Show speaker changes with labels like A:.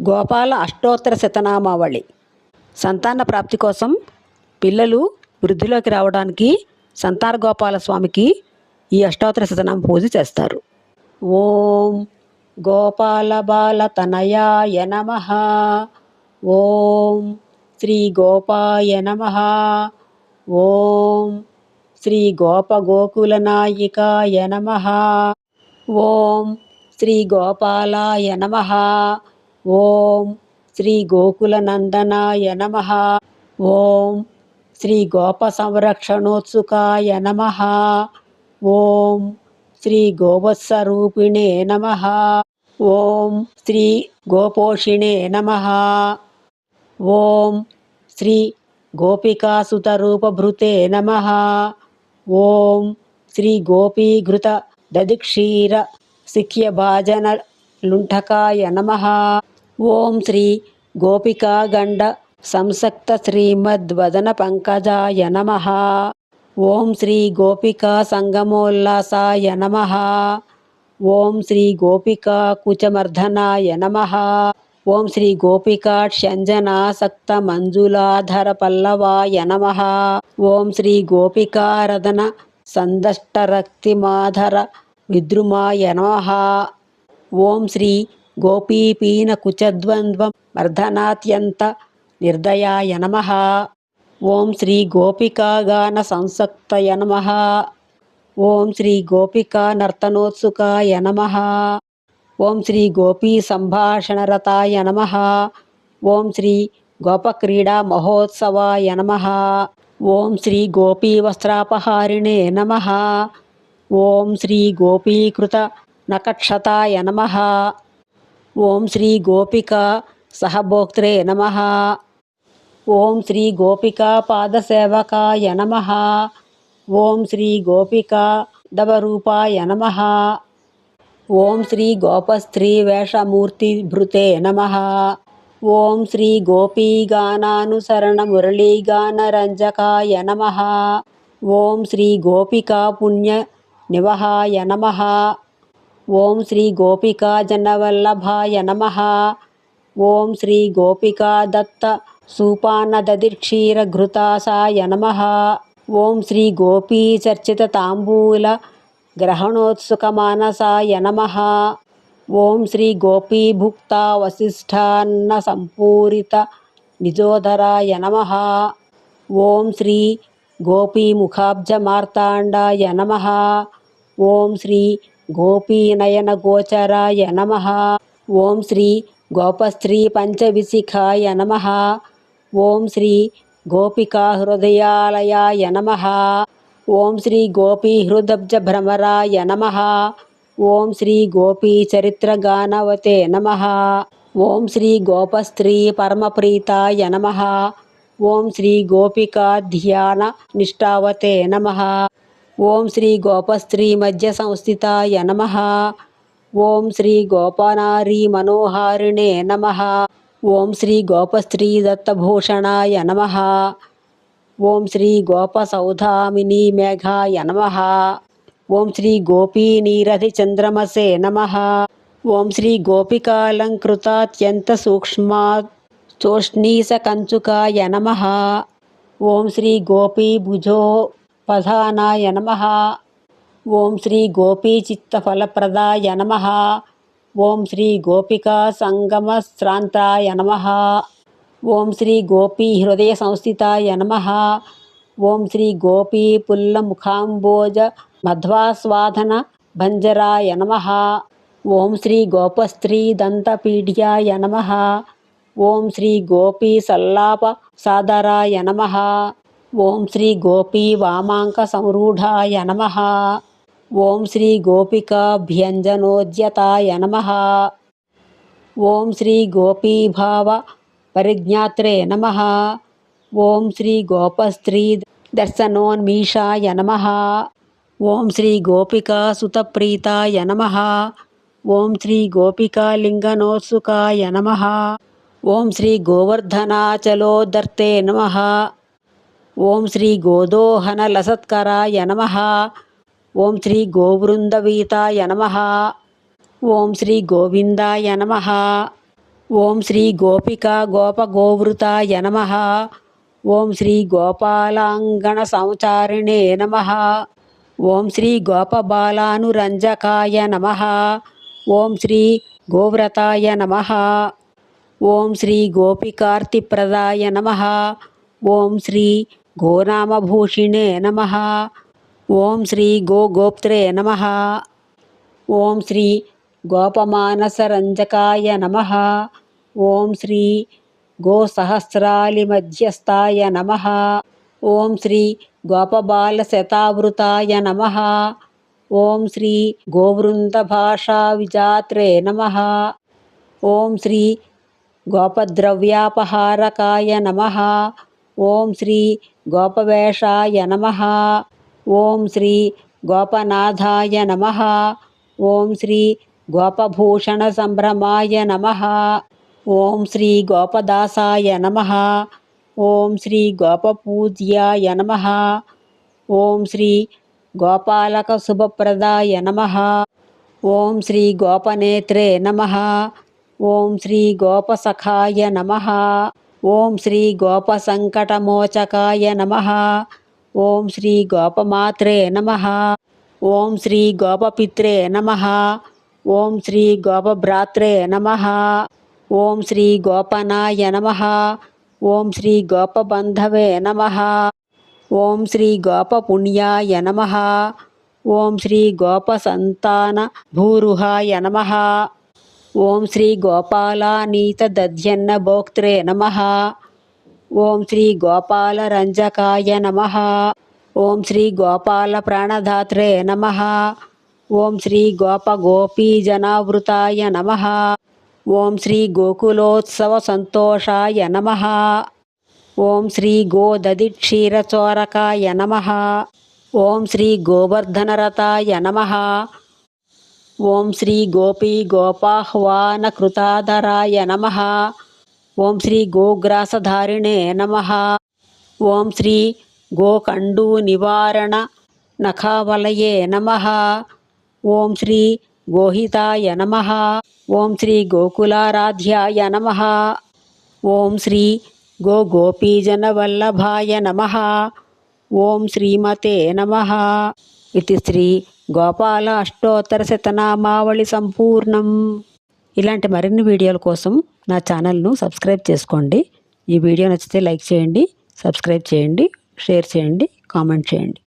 A: గోపాల అష్టోత్తర శతనామావళి. సంతాన ప్రాప్తి కోసం పిల్లలు వృద్ధిలోకి రావడానికి సంతాన గోపాల స్వామికి ఈ అష్టోత్తర శతనామ పూజ చేస్తారు. ఓం గోపాల బాల తనయాయ నమః. ఓం శ్రీ గోపాయ నమః. ఓం శ్రీ గోప గోకుల నాయికాయ నమః. ఓం శ్రీ గోపాలాయ నమః. ఓం శ్రీ గోకుల నందనాయ నమః. ఓం శ్రీ గోప సంరక్షణోత్సుకాయ నమః. ఓం శ్రీ గోవత్సరూపిణే నమః. ఓం శ్రీ గోపోషిణే నమః. ఓం శ్రీ గోపికాసుతరూపభృతే నమః. ఓం శ్రీ గోపీఘృత దధిక్షీర సిఖ్యభాజన లుంఠకాయ నమః. ఓం శ్రీ గోపికాగండ సంసక్త శ్రీమద్వదన పంకజాయ నమః. ఓం శ్రీ గోపికా సంగమోల్లాసాయ నమః. ఓం శ్రీ గోపికా కుచమర్ధనాయ నమః. ఓం శ్రీ గోపికాక్షంజనాసక్త మంజులాధర పల్లవాయ నమః. ఓం శ్రీ గోపికారదన సందష్టరక్తిమాధర విద్రుమాయ నమః. ఓం శ్రీ గోపీపీన కుచద్వంద్వం మర్దనాత్యంత నిర్దయాయ నమః. ఓం శ్రీ గోపికాగాన సంసక్తయ నమః. ఓం శ్రీ గోపికా నర్తనోత్సుకాయ నమః. ఓం శ్రీ గోపీ సంభాషణరతాయ నమః. ఓం శ్రీ గోపక్రీడా మహోత్సవాయ నమః. ఓం శ్రీ గోపీ వస్త్రాపహారిణే నమః. ఓం శ్రీ గోపీకృత నకక్షతాయ నమః. ఓం శ్రీ గోపికా సహభోక్త్రే నమః. ఓం శ్రీ గోపికా పాదసేవకాయ నమః. ఓం శ్రీ గోపికా దవరూపాయ నమః. ఓం శ్రీ గోపస్త్రీ వేషమూర్తిభృతే నమః. ఓం శ్రీ గోపీగానానుసరణ మురళీగానరంజకాయ నమః. ఓం శ్రీ గోపికా పుణ్య నివహాయ నమః. ఓం శ్రీ గోపికా జనవల్లభాయ నమః. ఓం శ్రీ గోపికా దత్త సూపానదధిక్షీర ఘృతాసాయ నమః. ఓం శ్రీ గోపీ చర్చిత తాంబూల గ్రహణోత్సుకమానసాయ నమః. ఓం శ్రీ గోపీ భుక్తా వసిష్ఠాన్న సంపూరిత నిజోదరాయ నమః. ఓం శ్రీ గోపీ ముఖాబ్జ మార్తాండాయ నమః. ఓం శ్రీ గోపీనయన గోచరాయ నమః. ఓం శ్రీ గోపస్త్రీ పంచవిశిఖాయ నమః. ఓం శ్రీ గోపికా హృదయాలయాయ నమః. ఓం శ్రీ గోపీ హృదబ్జ భ్రమరాయ నమః. ఓం శ్రీ గోపీ చరిత్రగానవతే నమః. ఓం శ్రీ గోపస్త్రీ పరమప్రీతాయ నమః. ఓం శ్రీ గోపికా ధ్యాన నిష్ఠావతే నమః. ఓం శ్రీ గోపస్త్రీ మధ్య సంస్థితాయ నమః. ఓం శ్రీ గోపనారీ మనోహారిణే నమః. ఓం శ్రీ గోపస్త్రీ దత్తభూషణాయ నమః. ఓం శ్రీ గోపసౌధామినీ మేఘాయ నమః. ఓం శ్రీ గోపీనీరధి చంద్రమసే నమః. ఓం శ్రీ గోపికాలంకృతాత్యంత సూక్ష్మా చోష్ణీసకంచుకాయ నమః. ఓం శ్రీ గోపీభుజోపధానాయ నమః. ఓం శ్రీ గోపీచిత్తఫలప్రదాయ నమః. ఓం శ్రీ గోపికా సంగమశ్రాంతాయ నమః. ఓం శ్రీ గోపీ హృదయ సంస్థితాయ నమః. ఓం శ్రీ గోపీ పుల్లముఖాంబోజ మధ్వాస్వాదన భంజరాయ నమః. ఓం శ్రీ గోపస్త్రీ దంతపీడ్యాయ నమః. ఓం శ్రీ గోపీ సల్లాప సాదరాయ నమః. ఓం శ్రీ గోపీ వామాంక సంరూఢాయ నమః. ఓం శ్రీ గోపికాభ్యంజనోద్యతాయ నమః. ఓం శ్రీ గోపీభావ పరిజ్ఞాత్రే నమః. ఓం శ్రీ గోపస్త్రీ దర్శనోన్మీషాయ నమః. ఓం శ్రీ గోపికా సుతప్రీతాయ నమః. ఓం శ్రీ గోపికాలింగనోత్సుకాయ నమః. ఓం శ్రీ గోవర్ధనాచలోదర్తే నమః. ఓం శ్రీ గోదోహనలసత్కరాయ నమః. ఓం శ్రీ గోవృందవీతాయ నమః. ఓం శ్రీ గోవిందాయ నమః. ఓం శ్రీ గోపికా గోపగోవృతాయ నమః. ఓం శ్రీ గోపాలాంగణ సంచారిణే నమః. ఓం శ్రీ గోపబాలానురంజకాయ నమః. ఓం శ్రీ గోవ్రతాయ నమః. ఓం శ్రీ గోపికార్తిప్రదాయ నమః. ఓం శ్రీ గోనామభూషిణే నమః. ఓం శ్రీ గోగోప్త్రే నమః. ఓం శ్రీ గోపమానసరంజకాయ నమః. ఓం శ్రీ గోసహస్రాలిమధ్యస్థాయ నమః. ఓం శ్రీ గోపబాలశతావృతాయ నమః. ఓం శ్రీ గోవృందభాషావిజాత్రే నమః. ఓం శ్రీ గోపద్రవ్యాపహారకాయ నమః. ఓం శ్రీ గోపవేషాయ నమః. ఓం శ్రీ గోపనాథాయ నమః. ఓం శ్రీ గోపభూషణ సంభ్రమాయ నమః. ఓం శ్రీ గోపదాసాయ నమః. ఓం శ్రీ గోపపూజ్యాయ నమః. ఓం శ్రీ గోపాలక శుభప్రదాయ నమః. ఓం శ్రీ గోపనేత్రే నమః. ఓం శ్రీ గోపసఖాయ నమః. ఓం శ్రీ గోపసంకటమోచకాయ నమః. ఓం శ్రీ గోపమాత్రే నమః. ఓం శ్రీ గోపపిత్రే నమః. ఓం శ్రీ గోపభ్రాత్రే నమః. ఓం శ్రీ గోపనాయ నమః. ఓం శ్రీ గోపబంధవే నమః. ఓం శ్రీ గోపపుణ్యాయ నమః. ఓం శ్రీ గోపసంతాన భూరుహాయ నమః. ఓం శ్రీ గోపాలానీతదధ్యన్న భోక్త్రే నమః. ఓం శ్రీ గోపాలరంజకాయ నమః. ఓం శ్రీ గోపాల ప్రాణదాత్రే నమః. ఓం శ్రీ గోపగోపీజనావృతాయ నమః. ఓం శ్రీ గోకులోత్సవ సంతోషాయ నమః. ఓం శ్రీ గోదధిక్షీరచోరకాయ నమః. ఓం శ్రీ గోవర్ధనరతాయ నమః. ఓం శ్రీ గోపీ గోపాహ్వానకృతాధరాయ నమః. ఓం శ్రీ గోగ్రాసధారిణే నమః. ఓం శ్రీ గోకండూ నివారణ నఖావలయే నమః. ఓం శ్రీ గోహితాయ నమః. ఓం శ్రీ గోకులారాధ్యాయ నమః. ఓం శ్రీ గోగోపీజనవల్లభాయ నమః. ఓం శ్రీమతే నమః. ఇది శ్రీ గోపాల అష్టోత్తర శతనామావళి సంపూర్ణం. ఇలాంటి మరిన్ని వీడియోల కోసం నా ఛానల్ను సబ్స్క్రైబ్ చేసుకోండి. ఈ వీడియో నచ్చితే లైక్ చేయండి, సబ్స్క్రైబ్ చేయండి, షేర్ చేయండి, కామెంట్ చేయండి.